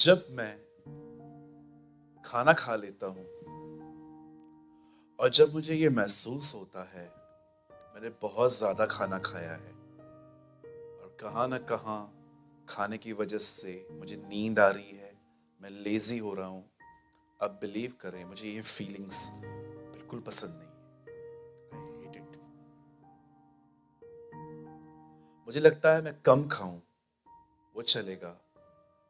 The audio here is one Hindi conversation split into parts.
जब मैं खाना खा लेता हूँ और जब मुझे ये महसूस होता है मैंने बहुत ज्यादा खाना खाया है और कहाँ ना कहाँ खाने की वजह से मुझे नींद आ रही है, मैं लेजी हो रहा हूँ। अब बिलीव करें, मुझे ये फीलिंग्स बिल्कुल पसंद नहीं। I hate it. मुझे लगता है मैं कम खाऊं वो चलेगा,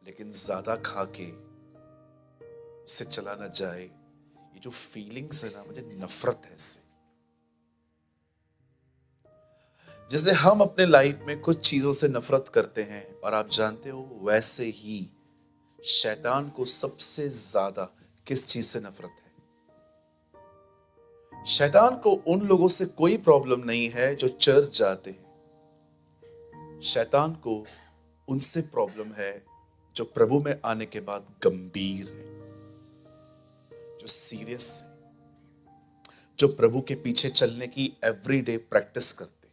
लेकिन ज्यादा खा के उससे चला ना जाए। ये जो फीलिंग्स है ना, मुझे नफरत है इससे। जैसे हम अपने लाइफ में कुछ चीजों से नफरत करते हैं, और आप जानते हो वैसे ही शैतान को सबसे ज्यादा किस चीज से नफरत है? शैतान को उन लोगों से कोई प्रॉब्लम नहीं है जो चर्च जाते हैं। शैतान को उनसे प्रॉब्लम है जो प्रभु में आने के बाद गंभीर है, जो सीरियस है, जो प्रभु के पीछे चलने की एवरीडे प्रैक्टिस करते।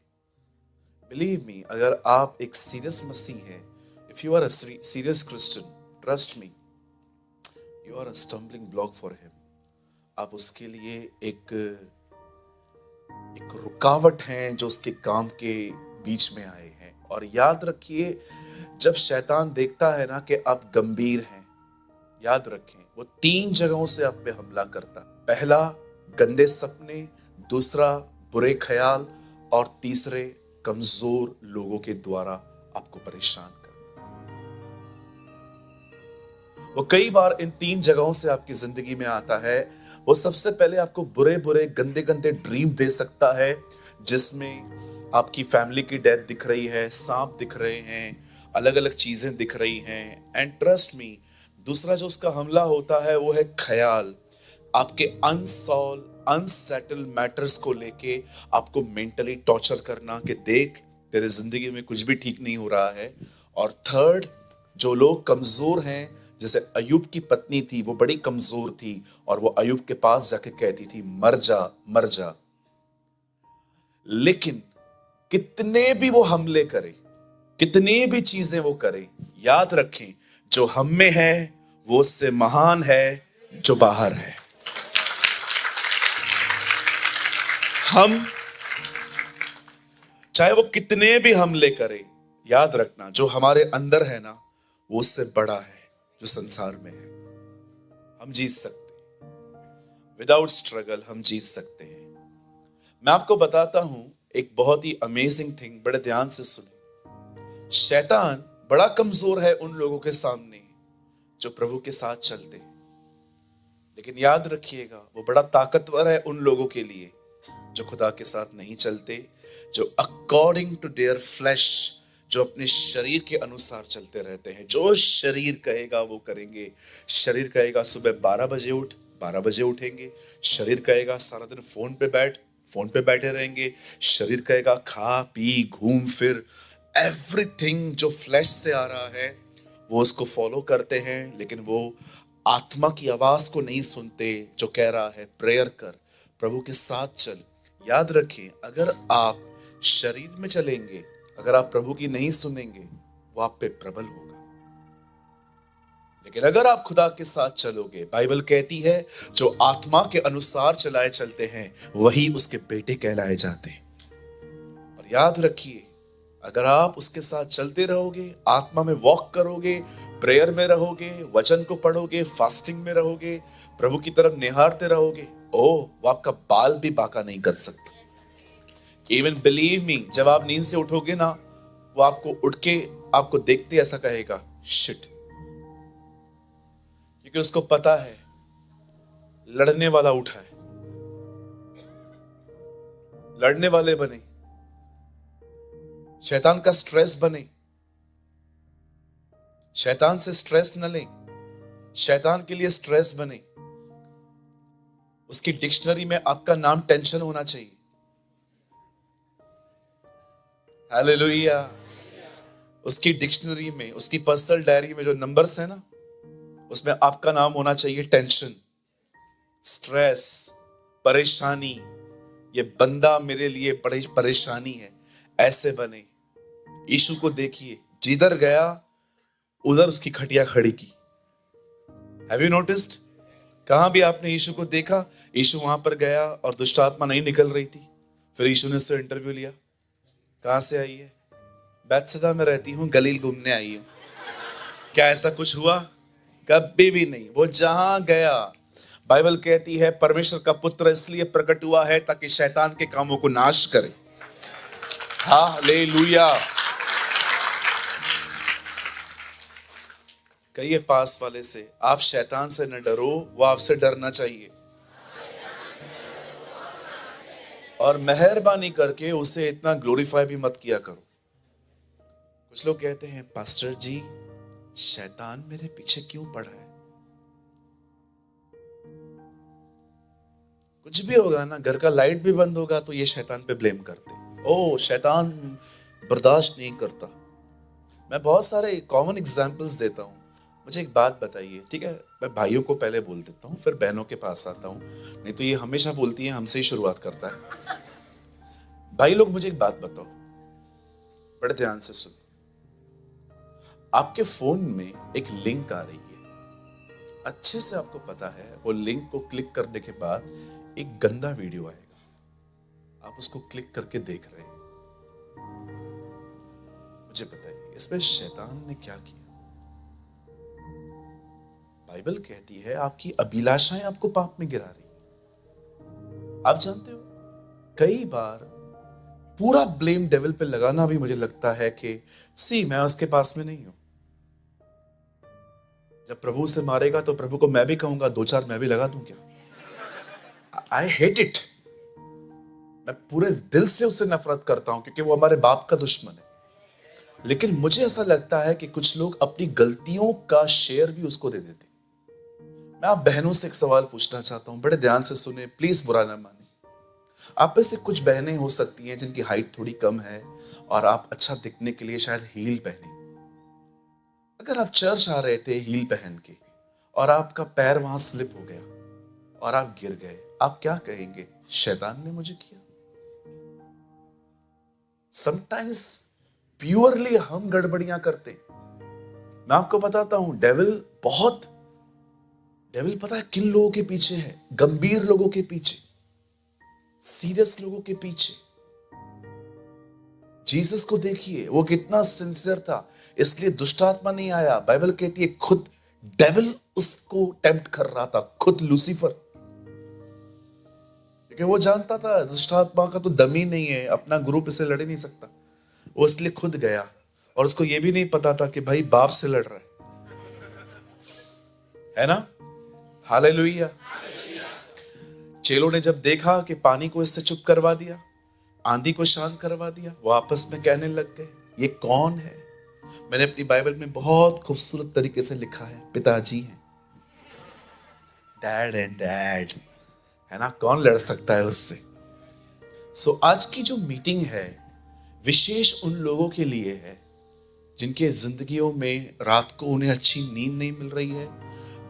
बिलीव मी, अगर आप एक सीरियस मसीह हैं, if you are a serious Christian, trust me, you are a stumbling block for him. आप उसके लिए एक रुकावट हैं जो उसके काम के बीच में आए हैं। और याद रखिए, जब शैतान देखता है ना कि आप गंभीर हैं, याद रखें वो 3 जगहों से आप पे हमला करता। पहला, गंदे सपने, दूसरा, बुरे ख्याल, और तीसरे, कमजोर लोगों के द्वारा आपको परेशान करना। वो कई बार इन 3 जगहों से आपकी जिंदगी में आता है। वो सबसे पहले आपको बुरे बुरे गंदे गंदे ड्रीम दे सकता है, जिसमें आपकी फैमिली की डेथ दिख रही है, सांप दिख रहे हैं, अलग अलग चीजें दिख रही हैं। एंड ट्रस्ट मी, दूसरा जो उसका हमला होता है वो है ख्याल। आपके अनसेटल मैटर्स को लेके आपको मेंटली टॉर्चर करना कि देख तेरे जिंदगी में कुछ भी ठीक नहीं हो रहा है। और थर्ड, जो लोग कमजोर हैं, जैसे अयूब की पत्नी थी, वो बड़ी कमजोर थी और वो अयूब के पास जाके कहती थी मर जा मर जा। लेकिन कितने भी वो हमले करे, कितनी भी चीजें वो करे, याद रखें जो हम में है वो उससे महान है जो बाहर है। हम चाहे वो कितने भी हमले करे, याद रखना जो हमारे अंदर है ना वो उससे बड़ा है जो संसार में है। हम जीत सकते हैं, विदाउट स्ट्रगल हम जीत सकते हैं। मैं आपको बताता हूं एक बहुत ही अमेजिंग थिंग, बड़े ध्यान से सुने। शैतान बड़ा कमजोर है उन लोगों के सामने जो प्रभु के साथ चलते हैं, लेकिन याद रखिएगा वो बड़ा ताकतवर है उन लोगों के लिए जो खुदा के साथ नहीं चलते, जो अकॉर्डिंग टू देयर फ्लैश, जो अपने शरीर के अनुसार चलते रहते हैं। जो शरीर कहेगा वो करेंगे। शरीर कहेगा सुबह 12 बजे उठ, 12 बजे उठेंगे। शरीर कहेगा सारा दिन फोन पे बैठे रहेंगे। शरीर कहेगा खा पी घूम फिर, एवरीथिंग जो फ्लैश से आ रहा है वो उसको फॉलो करते हैं, लेकिन वो आत्मा की आवाज को नहीं सुनते जो कह रहा है प्रेयर कर, प्रभु के साथ चल। याद रखें, अगर आप शरीर में चलेंगे, अगर आप प्रभु की नहीं सुनेंगे, वो आप पे प्रबल होगा। लेकिन अगर आप खुदा के साथ चलोगे, बाइबल कहती है जो आत्मा के अनुसार चलाए चलते हैं वही उसके बेटे कहलाए जाते हैं। और याद रखिए, अगर आप उसके साथ चलते रहोगे, आत्मा में वॉक करोगे, प्रेयर में रहोगे, वचन को पढ़ोगे, फास्टिंग में रहोगे, प्रभु की तरफ निहारते रहोगे, वो आपका बाल भी बाका नहीं कर सकता। इवन बिलीव मी, जब आप नींद से उठोगे ना, वो आपको उठ के आपको देखते ऐसा कहेगा शिट, क्योंकि उसको पता है लड़ने वाला उठा है। लड़ने वाले बने, शैतान का स्ट्रेस बने, शैतान से स्ट्रेस न लें, शैतान के लिए स्ट्रेस बने। उसकी डिक्शनरी में आपका नाम टेंशन होना चाहिए। हालेलुया। उसकी डिक्शनरी में, उसकी पर्सनल डायरी में जो नंबर्स है ना, उसमें आपका नाम होना चाहिए टेंशन, स्ट्रेस, परेशानी। ये बंदा मेरे लिए बड़ी परेशानी है, ऐसे बने। यीशु को देखिए, जिधर गया उधर उसकी खटिया खड़ी की, हैव यू नोटिस्ड? कहां भी आपने यीशु को देखा, यीशु वहां पर गया और दुष्ट आत्मा नहीं निकल रही थी, फिर यीशु ने उससे इंटरव्यू लिया, कहां से आई है? बैतसैदा में रहती हूं, गलील घूमने आई हूं। क्या ऐसा कुछ हुआ? कभी भी नहीं। वो जहां गया, बाइबल कहती है परमेश्वर का पुत्र इसलिए प्रकट हुआ है ताकि शैतान के कामों को नाश करे। हालेलुया। कहिए पास वाले से, आप शैतान से न डरो, वो आपसे डरना चाहिए। और मेहरबानी करके उसे इतना ग्लोरीफाई भी मत किया करो। कुछ लोग कहते हैं पास्टर जी शैतान मेरे पीछे क्यों पड़ा है? कुछ भी होगा ना, घर का लाइट भी बंद होगा तो ये शैतान पे ब्लेम करते, ओ शैतान बर्दाश्त नहीं करता। मैं बहुत सारे कॉमन एग्जांपल्स देता हूं। मुझे एक बात बताइए, ठीक है? मैं भाइयों को पहले बोल देता हूं, फिर बहनों के पास आता हूं, नहीं तो ये हमेशा बोलती है, हमसे ही शुरुआत करता है। भाई लोग मुझे एक बात बताओ, बड़े ध्यान से सुनो। आपके फोन में एक लिंक आ रही है, अच्छे से आपको पता है वो लिंक को क्लिक करने के बाद एक गंदा वीडियो आएगा, आप उसको क्लिक करके देख रहे हैं। मुझे बताइए इसमें शैतान ने क्या किया? बाइबल कहती है आपकी अभिलाषाएं आपको पाप में गिरा रही। आप जानते हो कई बार पूरा ब्लेम डेविल पे लगाना भी मुझे लगता है कि मैं उसके पास में नहीं हूं। जब प्रभु से मारेगा तो प्रभु को मैं भी कहूंगा, दो चार मैं भी लगा दूं क्या? I hate it. मैं पूरे दिल से उससे नफरत करता हूं क्योंकि वो हमारे बाप का दुश्मन है। लेकिन मुझे ऐसा लगता है कि कुछ लोग अपनी गलतियों का शेयर भी उसको दे देते। मैं आप बहनों से एक सवाल पूछना चाहता हूं, बड़े ध्यान से सुने, प्लीज बुरा ना माने। आप में से कुछ बहनें हो सकती हैं जिनकी हाइट थोड़ी कम है और आप अच्छा दिखने के लिए शायद हील पहने। अगर आप चर्च आ रहे थे हील पहन के और आपका पैर वहां स्लिप हो गया और आप गिर गए, आप क्या कहेंगे? शैतान ने मुझे किया। समटाइम्स प्योरली हम गड़बड़ियां करते। मैं आपको बताता हूं, डेविल पता है किन लोगों के पीछे है? गंभीर लोगों के पीछे, सीरियस लोगों के पीछे। जीसस को देखिए, वो कितना सिंसियर था, इसलिए दुष्ट आत्मा नहीं आया। बाइबल कहती है खुद डेविल उसको टेम्प्ट कर रहा था, खुद लूसीफर, क्योंकि वो जानता था दुष्ट आत्मा का तो दम ही नहीं है, अपना ग्रुप इसे लड़ नहीं सकता। वो इसलिए खुद गया और उसको ये भी नहीं पता था कि भाई बाप से लड़ रहा है ना? हालेलुया। चेलों ने जब देखा कि पानी को इससे चुप करवा दिया, आंधी को शांत करवा दिया, वो आपस में कहने लग गए ये कौन है? मैंने अपनी बाइबल में बहुत खूबसूरत तरीके से लिखा है, पिताजी हैं, डैड एंड डैड, है ना? कौन लड़ सकता है उससे? आज की जो मीटिंग है विशेष उन लोगों के लिए है जिनके जिंदगियों में रात को उन्हें अच्छी नींद नहीं मिल रही है,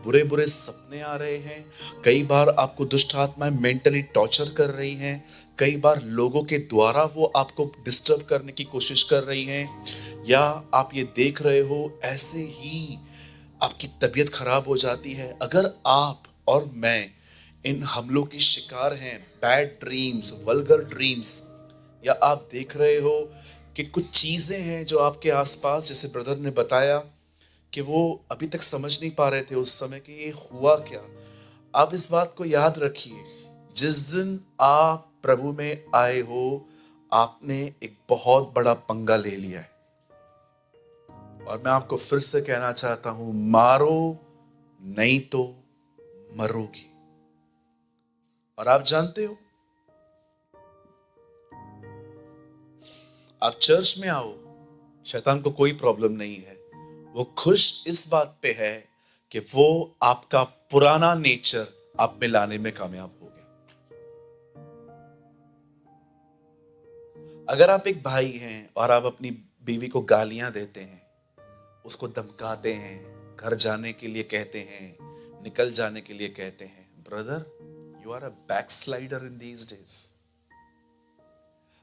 बुरे बुरे सपने आ रहे हैं, कई बार आपको दुष्ट आत्माएं मेंटली टॉर्चर कर रही हैं, कई बार लोगों के द्वारा वो आपको डिस्टर्ब करने की कोशिश कर रही हैं, या आप ये देख रहे हो ऐसे ही आपकी तबीयत खराब हो जाती है। अगर आप और मैं इन हमलों की शिकार हैं, बैड ड्रीम्स, वल्गर ड्रीम्स, या आप देख रहे हो कि कुछ चीजें हैं जो आपके आसपास, जैसे ब्रदर ने बताया कि वो अभी तक समझ नहीं पा रहे थे उस समय कि ये हुआ क्या। आप इस बात को याद रखिए, जिस दिन आप प्रभु में आए हो आपने एक बहुत बड़ा पंगा ले लिया है। और मैं आपको फिर से कहना चाहता हूं, मारो नहीं तो मरोगी। और आप जानते हो, आप चर्च में आओ, शैतान को कोई प्रॉब्लम नहीं है, वो खुश इस बात पे है कि वो आपका पुराना नेचर आप में लाने में कामयाब हो गया। अगर आप एक भाई हैं और आप अपनी बीवी को गालियां देते हैं, उसको धमकाते हैं, घर जाने के लिए कहते हैं, निकल जाने के लिए कहते हैं, brother you are a backslider in these days.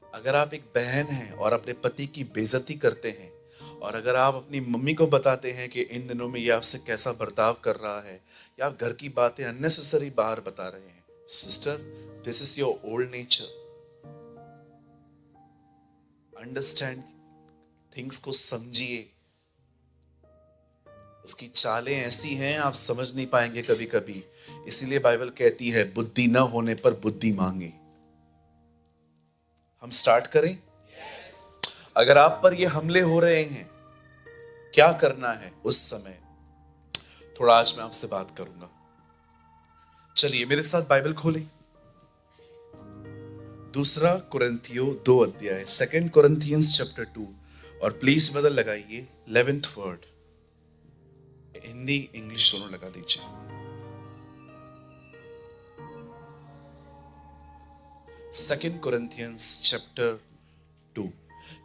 अगर आप एक बहन हैं और अपने पति की बेइज्जती करते हैं और अगर आप अपनी मम्मी को बताते हैं कि इन दिनों में ये आपसे कैसा बर्ताव कर रहा है, या आप घर की बातें अननेसेसरी बाहर बता रहे हैं, sister, this is your old nature. Understand things को समझिए। उसकी चालें ऐसी हैं आप समझ नहीं पाएंगे कभी कभी। इसीलिए बाइबल कहती है बुद्धि न होने पर बुद्धि मांगे। हम स्टार्ट करें। अगर आप पर ये हमले हो रहे हैं, क्या करना है उस समय, थोड़ा आज मैं आपसे बात करूंगा। चलिए मेरे साथ बाइबल खोलें। दूसरा कुरिन्थियों 2 अध्याय, 2 Corinthians chapter 2, और प्लीज बदल लगाइए 11th वर्ड, हिंदी इंग्लिश दोनों लगा दीजिए। 2 Corinthians chapter 2,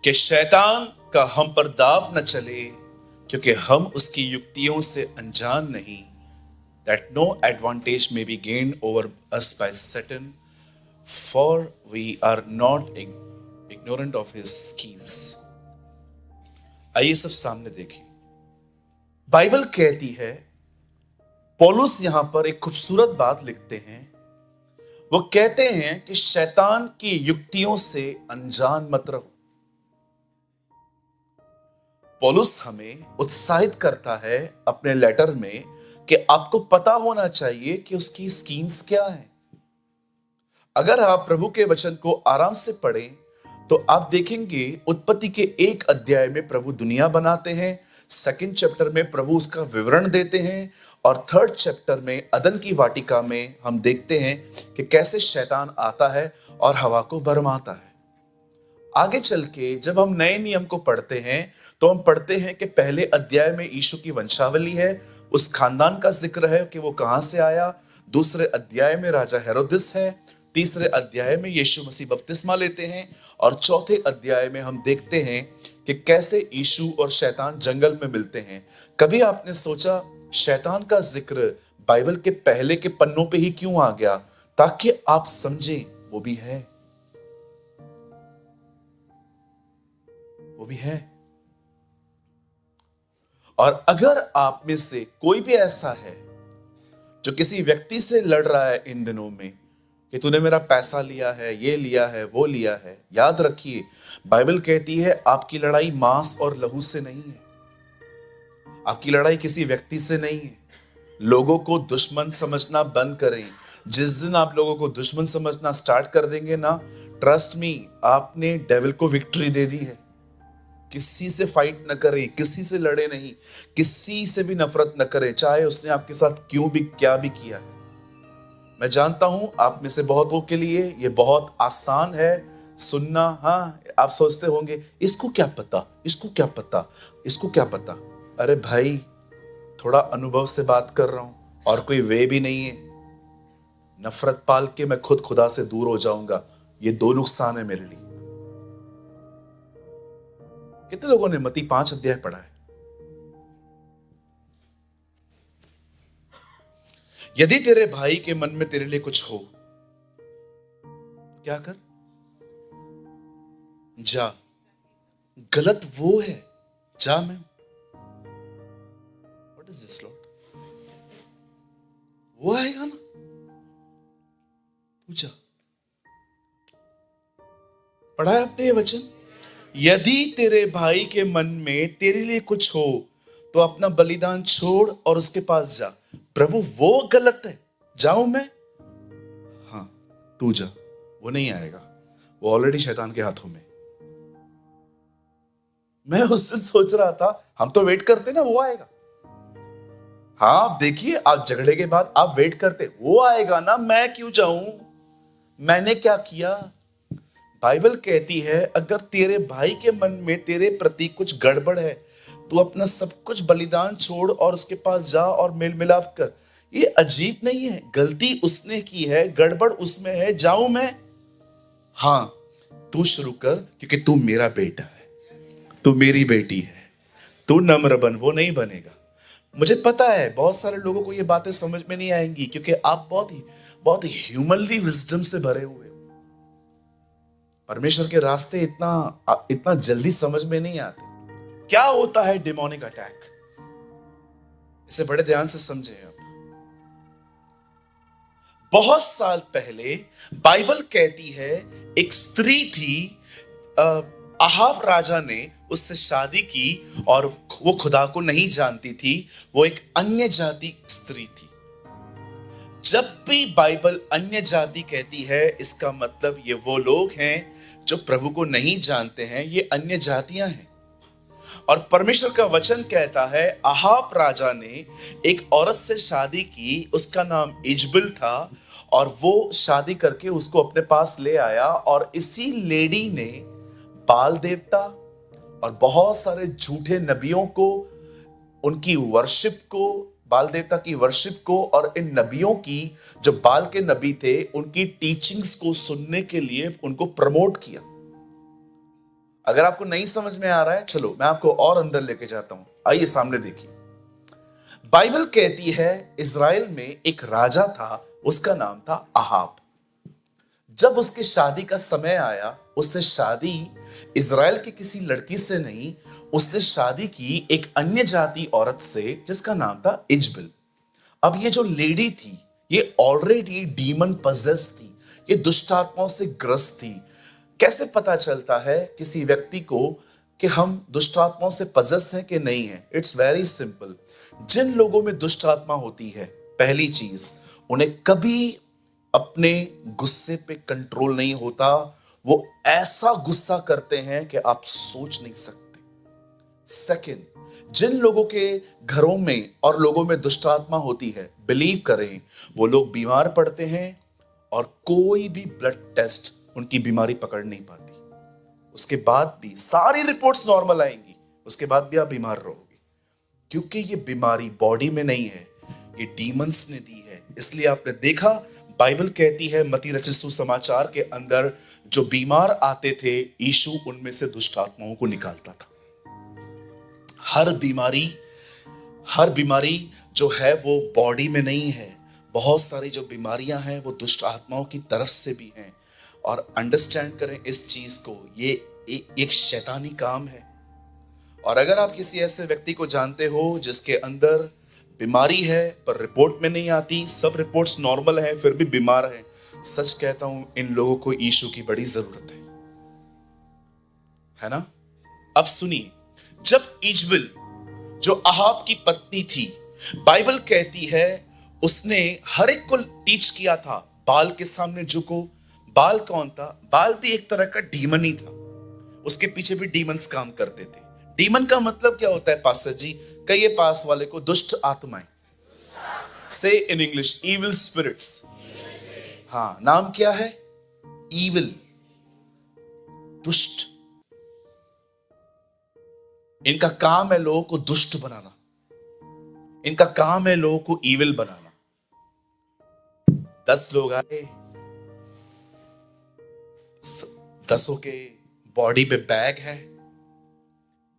कि शैतान का हम पर दाव न चले, क्योंकि हम उसकी युक्तियों से अनजान नहीं, that no advantage may be gained over us by Satan, for we are not ignorant of his schemes। आइए सब सामने देखिए। बाइबल कहती है, पौलुस यहां पर एक खूबसूरत बात लिखते हैं। वो कहते हैं कि शैतान की युक्तियों से अनजान मत रहो। पौलुस हमें उत्साहित करता है अपने लेटर में कि आपको पता होना चाहिए कि उसकी स्कीम्स क्या हैं। अगर आप प्रभु के वचन को आराम से पढ़ें तो आप देखेंगे उत्पत्ति के 1 अध्याय में प्रभु दुनिया बनाते हैं, 2nd चैप्टर में प्रभु उसका विवरण देते हैं, और 3rd चैप्टर में अदन की वाटिका में हम देखते हैं कि कैसे शैतान आता है और हवा को भरमाता है। आगे चल के जब हम नए नियम को पढ़ते हैं तो हम पढ़ते हैं कि पहले अध्याय में यीशु की वंशावली है, उस खानदान का जिक्र है कि वो कहां से आया। दूसरे अध्याय में राजा हेरोदिस है। तीसरे अध्याय में यीशु मसीह बपतिस्मा लेते हैं, और चौथे अध्याय में हम देखते हैं कि कैसे यीशु और शैतान जंगल में मिलते हैं। कभी आपने सोचा शैतान का जिक्र बाइबल के पहले के पन्नों पे ही क्यों आ गया? ताकि आप समझें वो भी है, वो भी है। और अगर आप में से कोई भी ऐसा है जो किसी व्यक्ति से लड़ रहा है इन दिनों में कि तूने मेरा पैसा लिया है, ये लिया है, वो लिया है, याद रखिए बाइबल कहती है आपकी लड़ाई मांस और लहू से नहीं है। आपकी लड़ाई किसी व्यक्ति से नहीं है। लोगों को दुश्मन समझना बंद करें। जिस दिन आप लोगों को दुश्मन समझना स्टार्ट कर देंगे ना, ट्रस्ट मी, आपने डेविल को विक्ट्री दे दी है। किसी से फाइट न करें, किसी से लड़े नहीं, किसी से भी नफरत न करें, चाहे उसने आपके साथ क्यों भी क्या भी किया है। मैं जानता हूं आप में से बहुतों के लिए ये बहुत आसान है सुनना। हाँ, आप सोचते होंगे इसको क्या पता, इसको क्या पता, इसको क्या पता। अरे भाई, थोड़ा अनुभव से बात कर रहा हूं, और कोई वे भी नहीं है। नफरत पाल के मैं खुद खुदा से दूर हो जाऊंगा, ये 2 नुकसान है मेरे लिए। कितने लोगों ने मत्ती 5 अध्याय पढ़ा है? यदि तेरे भाई के मन में तेरे लिए कुछ हो तो क्या कर, जा। गलत वो है, जा। मैं व्हाट इज दिस लॉर्ड, वो आएगा ना, तू जा। पढ़ा है आपने ये वचन? यदि तेरे भाई के मन में तेरे लिए कुछ हो तो अपना बलिदान छोड़ और उसके पास जा। प्रभु वो गलत है, जाऊं मैं? हाँ, तू जा। वो नहीं आएगा, वो ऑलरेडी शैतान के हाथों में। मैं उस दिन सोच रहा था हम तो वेट करते ना वो आएगा। हाँ, आप देखिए, आप झगड़े के बाद आप वेट करते वो आएगा ना, मैं क्यों जाऊं, मैंने क्या किया। बाइबल कहती है अगर तेरे भाई के मन में तेरे प्रति कुछ गड़बड़ है तो अपना सब कुछ बलिदान छोड़ और उसके पास जा और मेल मिलाप कर। ये अजीब नहीं है? गलती उसने की है, गड़बड़ उसमें है, जाऊं मैं? हाँ, तू शुरू कर, क्योंकि तू मेरा बेटा है, तू मेरी बेटी है। तू नम्र बन, वो नहीं बनेगा। मुझे पता है बहुत सारे लोगों को ये बातें समझ में नहीं आएंगी, क्योंकि आप बहुत ही ह्यूमनली विजडम से भरे हुए। परमेश्वर के रास्ते इतना जल्दी समझ में नहीं आते। क्या होता है डिमोनिक अटैक? इसे बड़े ध्यान से समझें आप। बहुत साल पहले बाइबल कहती है एक स्त्री थी, अहाब राजा ने उससे शादी की और वो खुदा को नहीं जानती थी, वो एक अन्य जाति स्त्री थी। जब भी बाइबल अन्य जाति कहती है, इसका मतलब ये वो लोग हैं जो प्रभु को नहीं जानते हैं, ये अन्य जातियां हैं। और परमेश्वर का वचन कहता है अहाब राजा ने एक औरत से शादी की, उसका नाम इजबेल था, और वो शादी करके उसको अपने पास ले आया। और इसी लेडी ने बाल देवता और बहुत सारे झूठे नबियों को, उनकी वर्शिप को, बाल देवता की वर्शिप को, और इन नबियों की, जो बाल के नबी थे, उनकी टीचिंग्स को सुनने के लिए उनको प्रमोट किया। अगर आपको नहीं समझ में आ रहा है, चलो मैं आपको और अंदर लेके जाता हूं। आइए सामने देखिए। बाइबल कहती है इज़राइल में एक राजा था, उसका नाम था अहाब। जब उसकी शादी का समय आया, उससे शादी इज़राइल की किसी लड़की से नहीं, उसने शादी की एक अन्य जाति औरत से जिसका नाम था इजबेल। अब ये जो लेडी थी, ये ऑलरेडी डीमन पजेस थी, ये दुष्ट आत्माओं से ग्रस्त थी। कैसे पता चलता है किसी व्यक्ति को कि हम दुष्ट आत्माओं से पजेस हैं कि नहीं है? It's very simple. जिन लोगों में दुष्ट आत्मा होती है, पहली चीज, उन्हें कभी अपने गुस्से पे कंट्रोल नहीं होता। वो ऐसा गुस्सा करते हैं कि आप सोच नहीं सकते। सेकंड, जिन लोगों के घरों में और लोगों में दुष्ट आत्मा होती है, बिलीव करें, वो लोग बीमार पड़ते हैं और कोई भी ब्लड टेस्ट उनकी बीमारी पकड़ नहीं पाती। उसके बाद भी सारी रिपोर्ट्स नॉर्मल आएंगी, उसके बाद भी आप बीमार रहोगे, क्योंकि ये बीमारी बॉडी में नहीं है, ये डीमंस ने दी है। इसलिए आपने देखा, बाइबल कहती है मत्ती रचित सुसमाचार के अंदर, जो बीमार आते थे, यीशु उनमें से दुष्ट आत्माओं को निकालता था। हर बीमारी जो है वो बॉडी में नहीं है। बहुत सारी जो बीमारियां हैं वो दुष्ट आत्माओं की तरफ से भी हैं। और अंडरस्टैंड करें इस चीज को, ये एक शैतानी काम है। और अगर आप किसी ऐसे व्यक्ति को जानते हो जिसके अंदर बीमारी है पर रिपोर्ट में नहीं आती, सब रिपोर्ट्स नॉर्मल है फिर भी बीमार है, सच कहता हूं, इन लोगों को यीशु की बड़ी जरूरत है ना? अब सुनिए, जब इजबेल जो अहाब की पत्नी थी, बाइबल कहती है उसने हर एक को टीच किया था, बाल के सामने झुको। बाल कौन था? बाल भी एक तरह का डीमन ही था, उसके पीछे भी डीमंस काम करते थे। डीमन का मतलब क्या होता है पास्टर जी? कहिए पास वाले को, दुष्ट आत्माएं। से इन इंग्लिश, इविल स्पिरिट्स। हाँ, नाम क्या है? इविल, दुष्ट। इनका काम है लोगों को दुष्ट बनाना, इनका काम है लोगों को इविल बनाना। 10 लोग आए, 10 के बॉडी पे बैग है,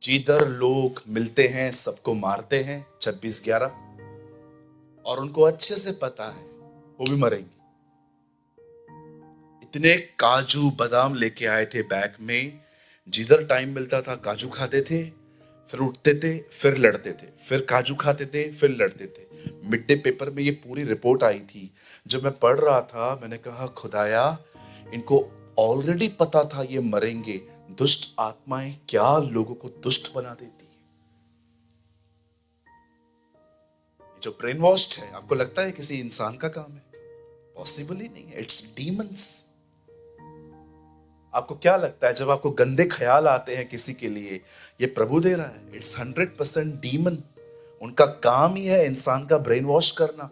जिधर लोग मिलते हैं सबको मारते हैं, 26/11, और उनको अच्छे से पता है वो भी मरेंगे। इतने काजू बादाम लेके आए थे बैग में, जिधर टाइम मिलता था काजू खाते थे, फिर उठते थे, फिर लड़ते थे, फिर काजू खाते थे, फिर लड़ते थे। मिड डे पेपर में ये पूरी रिपोर्ट आई थी। जब मैं पढ़ रहा था, मैंने कहा खुदाया, इनको ऑलरेडी पता था ये मरेंगे। दुष्ट आत्माएं क्या लोगों को दुष्ट बना देती है। जो ब्रेन वॉश्ड है, आपको लगता है किसी इंसान का काम है? पॉसिबल ही नहीं है, इट्स डीमंस। आपको क्या लगता है जब आपको गंदे ख्याल आते हैं किसी के लिए, ये प्रभु दे रहा है? It's 100% demon. उनका काम ही है इंसान का ब्रेन वॉश करना।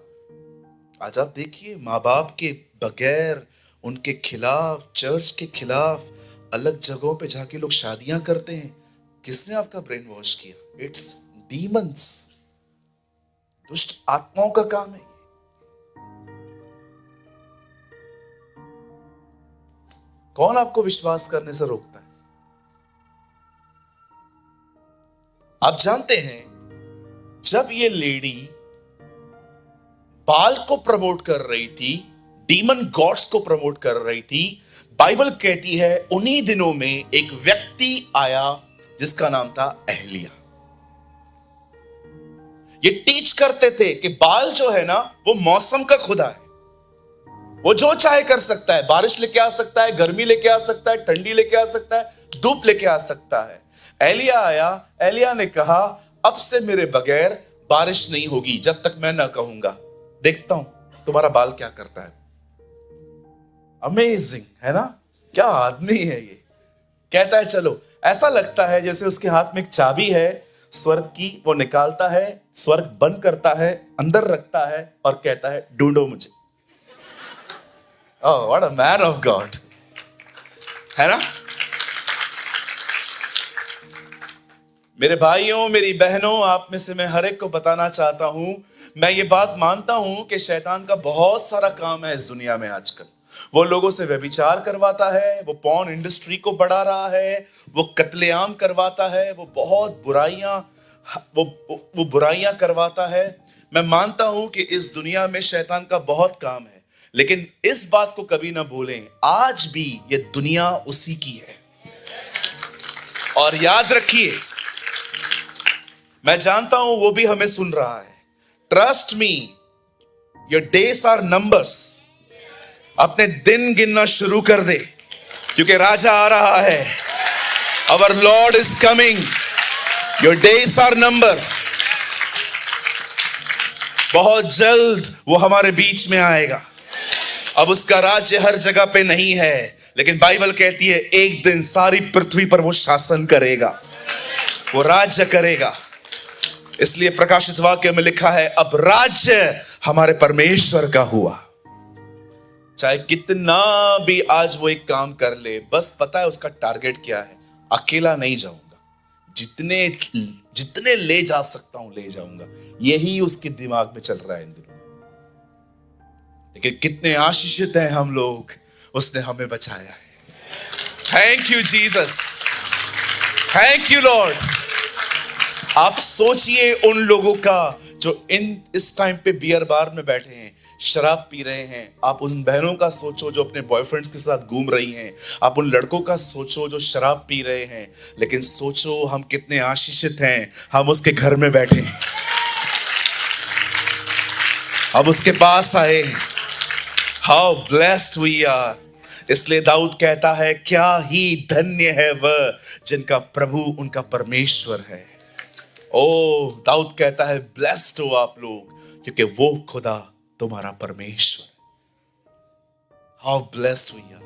आज आप देखिए, माँ बाप के बगैर, उनके खिलाफ, चर्च के खिलाफ, अलग जगहों पे जाके लोग शादियां करते हैं। किसने आपका ब्रेन वॉश किया? इट्स डीमंस, दुष्ट आत्माओं का काम है। कौन आपको विश्वास करने से रोकता है? आप जानते हैं, जब ये लेडी बाल को प्रमोट कर रही थी, डीमन गॉड्स को प्रमोट कर रही थी, बाइबल कहती है उन्हीं दिनों में एक व्यक्ति आया जिसका नाम था एलिया। ये टीच करते थे कि बाल जो है ना वो मौसम का खुदा है, वो जो चाहे कर सकता है, बारिश लेके आ सकता है, गर्मी लेके आ सकता है, ठंडी लेके आ सकता है, धूप लेके आ सकता है। एलिया आया, एलिया ने कहा अब से मेरे बगैर बारिश नहीं होगी जब तक मैं ना कहूंगा। देखता हूं तुम्हारा बाल क्या करता है। अमेजिंग है ना, क्या आदमी है ये। कहता है चलो, ऐसा लगता है जैसे उसके हाथ में एक चाबी है स्वर्ग की, वो निकालता है, स्वर्ग बंद करता है, अंदर रखता है और कहता है ढूंढो मुझे। Oh what a man of God, है ना। मेरे भाइयों, मेरी बहनों, आप में से मैं हर एक को बताना चाहता हूं, मैं ये बात मानता हूं कि शैतान का बहुत सारा काम है इस दुनिया में आजकल। वो लोगों से व्यभिचार करवाता है, वो पॉर्न इंडस्ट्री को बढ़ा रहा है, वो कत्लेआम करवाता है, वो बहुत बुराइयां वो बुराइयां करवाता है। मैं मानता हूं कि इस दुनिया में शैतान का बहुत काम है, लेकिन इस बात को कभी ना भूलें, आज भी ये दुनिया उसी की है। और याद रखिए, मैं जानता हूं वो भी हमें सुन रहा है। Trust me, your days are numbers. अपने दिन गिनना शुरू कर दे, क्योंकि राजा आ रहा है। Our lord is coming, your days are number. बहुत जल्द वो हमारे बीच में आएगा। अब उसका राज्य हर जगह पे नहीं है, लेकिन बाइबल कहती है एक दिन सारी पृथ्वी पर वो शासन करेगा, वो राज्य करेगा। इसलिए प्रकाशित वाक्य में लिखा है अब राज्य हमारे परमेश्वर का हुआ। चाहे कितना भी आज वो एक काम कर ले, बस पता है उसका टारगेट क्या है, अकेला नहीं जाऊंगा, जितने जितने ले जा सकता हूं ले जाऊंगा। यही उसके दिमाग में चल रहा है इन दिनों। लेकिन कितने आशीषित हैं हम लोग, उसने हमें बचाया है। Thank you Jesus, thank you Lord. आप सोचिए उन लोगों का जो इस टाइम पे बियर बार में बैठे हैं, शराब पी रहे हैं। आप उन बहनों का सोचो जो अपने बॉयफ्रेंड्स के साथ घूम रही हैं। आप उन लड़कों का सोचो जो शराब पी रहे हैं। लेकिन सोचो हम कितने आशीषित हैं, हम उसके घर में बैठे हैं, हम उसके पास आए। How blessed we are. इसलिए दाऊद कहता है क्या ही धन्य है वह जिनका प्रभु उनका परमेश्वर है। ओ दाऊद कहता है ब्लेस्ड हो आप लोग, क्योंकि वो खुदा तुम्हारा परमेश्वर। How blessed we are.